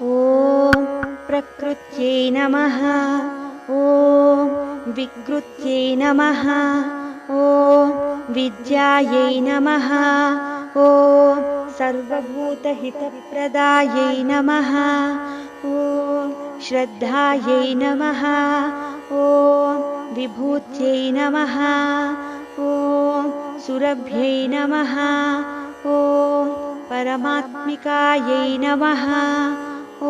ॐ प्रकृत्यै नमः। ॐ विकृत्यै नमः। ॐ विद्यायै नमः। ॐ सर्वभूतहितप्रदायै नमः। ॐ श्रद्धायै नमः। ॐ विभूत्यै नमः। ॐ सुरभ्यै नमः। ॐ परमात्मिकायै नमः। ॐ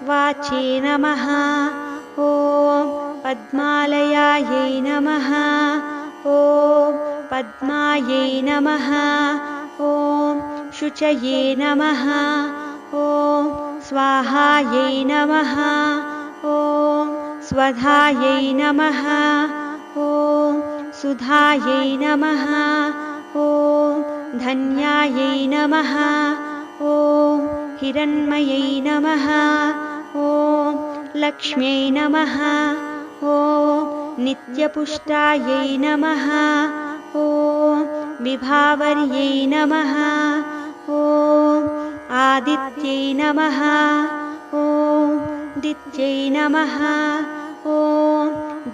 वाचे नमः। ॐ पद्मालयायै नमः। ॐ पद्मायै नमः। ॐ शुचये नमः। ॐ स्वाहायै नमः। ॐ स्वधायै नमः। ॐ सुधायै नमः। ॐ धन्यायै नमः। ॐ हिरण्मयै नमः। ॐ लक्ष्म्यै नमः। ॐ नित्यपुष्टायै नमः। ॐ विभावर्यै नमः। ॐ आदित्यै नमः। ॐ दित्यै नमः। ॐ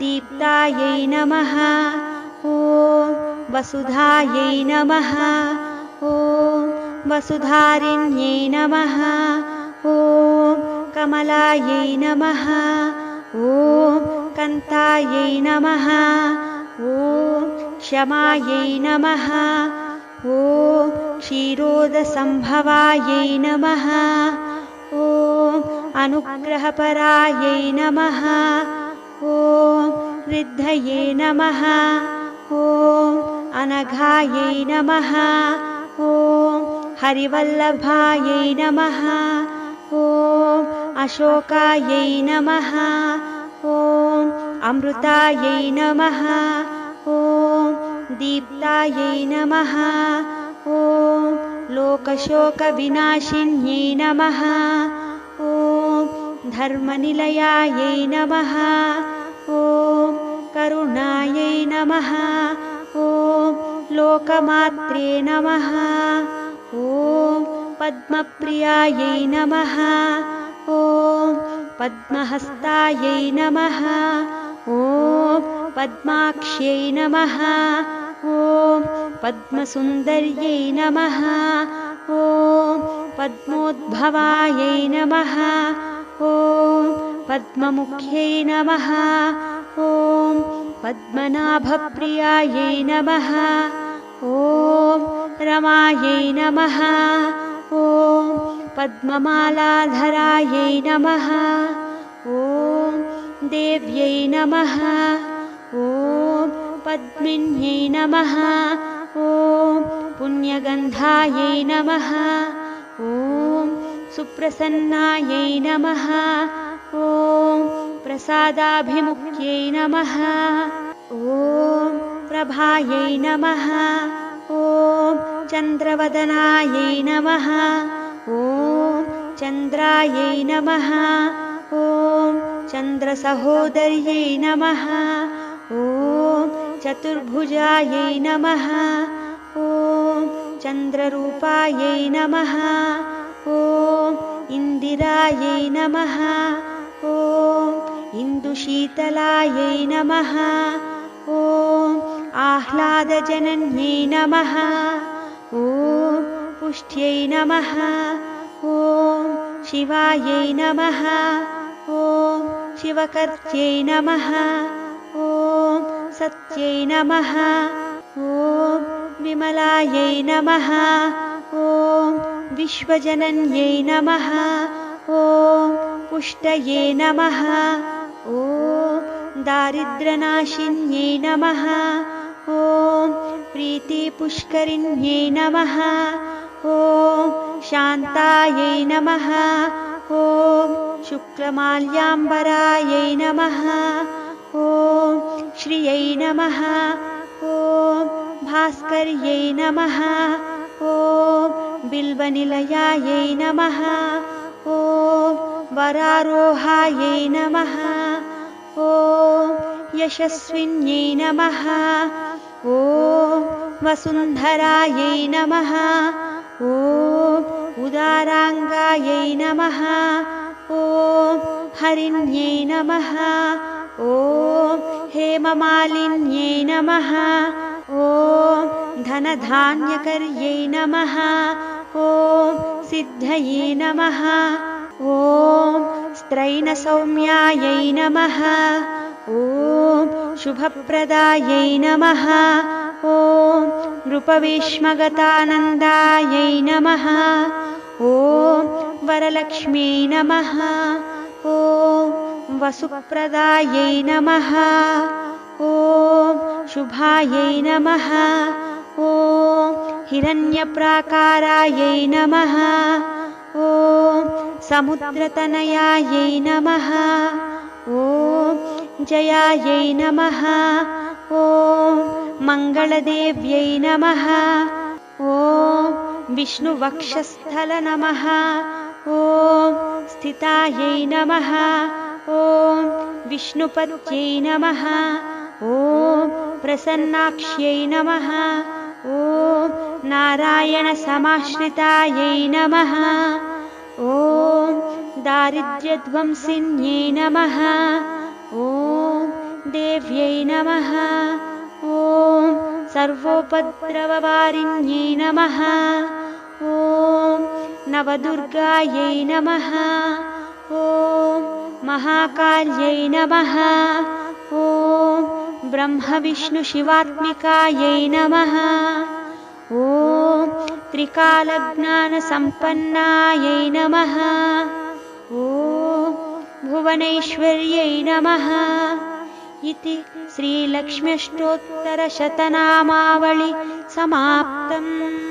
दीप्तायै नमः। ॐ वसुधायै नमः। ॐ वसुधारिण्यै नमः। ॐ कमलायै नमः। ॐ कान्तायै नमः। ॐ क्षमायै नमः। ॐ क्षीरोदसम्भवायै नमः। ॐ अनुग्रहपरायै नमः। ॐ रिद्धये नमः। ॐ अनघायै नमः। ॐ हरिवल्लभायै नमः। ॐ अशोकायै नमः। ॐ अमृतायै नमः। ॐ दीप्तायै नमः। ॐ लोकशोकविनाशिन्यै नमः। ॐ धर्मनिलयायै नमः। ॐ करुणायै नमः। ॐ लोकमात्रे नमः। ॐ पद्मप्रियायै नमः। ॐ पद्महस्तायै नमः। ॐ पद्माक्ष्यै नमः। ॐ पद्मसुन्दर्यै नमः। ॐ पद्मोद्भवायै नमः। ॐ पद्ममुख्यै नमः। ॐ पद्मनाभप्रियायै नमः। ॐ रमायै नमः। ॐ पद्ममालाधरायै नमः। ॐ देव्यै नमः। ॐ पद्मिन्यै नमः। ॐ पुण्यगन्धायै नमः। ॐ सुप्रसन्नायै नमः। ॐ प्रसादाभिमुख्यै नमः। ॐ प्रभायै नमः। ॐ चन्द्रवदनायै नमः। ॐ चन्द्रायै नमः। ॐ चन्द्रसहोदर्यै नमः। ॐ चतुर्भुजायै नमः। ॐ चन्द्ररूपायै नमः। ॐ इन्दिरायै नमः। ॐ इन्दुशीतलायै नमः। ॐ आह्लादजनन्यै नमः। ॐ पुष्ट्यै नमः। ॐ शिवायै नमः। ॐ शिवकर्त्यै नमः। ॐ सत्यै नमः। ॐ विमलायै नमः। ॐ विश्वजनन्यै नमः। ॐ पुष्टये नमः। ॐ दारिद्र्यनाशिन्यै नमः। ॐ प्रीतिपुष्करिण्यै नमः। ॐ शान्तायै नमः। ॐ शुक्लमाल्याम्बरायै नमः। ॐ श्रियै नमः। ॐ भास्कर्यै नमः। ॐ बिल्वनिलयायै नमः। ॐ वरारोहायै नमः। ॐ यशस्विन्यै नमः। ॐ वसुन्धरायै नमः। ॐ उदाराङ्गायै नमः ॐ हरिण्यै नमः ॐ हेममालिन्यै नमः ॐ धनधान्यकर्यै नमः ॐ सिद्धये नमः ॐ स्त्रैणसौम्यायै नमः ॐ शुभप्रदायै नमः ॐ नृपविष्मगतानन्दायै नमः ॐ वरलक्ष्म्यै नमः ॐ वसुप्रदायै नमः ॐ शुभायै नमः ॐ हिरण्यप्राकारायै नमः ॐ समुद्रतनयायै नमः ॐ जयायै नमः ॐ मङ्गलदेव्यै नमः ॐ विष्णुवक्षस्थल नमः ॐ स्थितायै नमः ॐ विष्णुपत्यै नमः ॐ प्रसन्नाक्ष्यै नमः ॐ नारायणसमाश्रितायै नमः ॐ दारिद्र्यध्वंसिन्यै नमः ॐ देव्यै नमः ॐ सर्वोपद्रववारिण्यै नमः ॐ नवदुर्गायै नमः ॐ महाकाल्यै नमः ॐ ब्रह्मविष्णुशिवात्मिकायै नमः ॐ त्रिकालज्ञानसम्पन्नायै नमः ॐ भुवनैश्वर्यै नमः इति श्रीलक्ष्म्यष्टोत्तरशतनामावळि समाप्तम्।